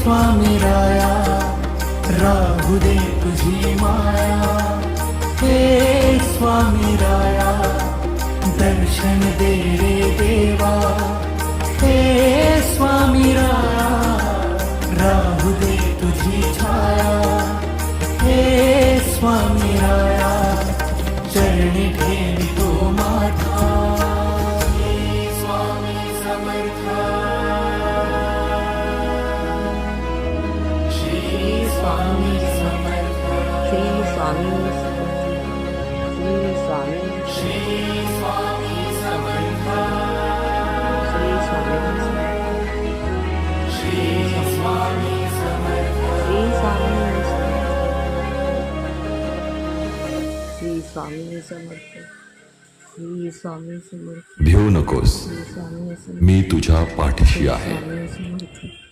स्वामी राया राहू दे तुझी माया, हे स्वामी राया दर्शन दे रे देवा, हे स्वामी राया राहू दे तुझी छाया, हे स्वामी राया चरणी ठेवितो माथा, हे स्वामी समर्था, श्री स्वामी समर्था, श्री स्वामी श्री स्वामी श्री स्वामी समर्था, श्री स्वामी श्री स्वामी समर्था, श्री स्वामी समर्थ, श्री स्वामी समर्थ, भिवू नकोस, श्री स्वामी समर्थ, मी तुझ्या पाठीशी आहे. स्वामी समर्थ.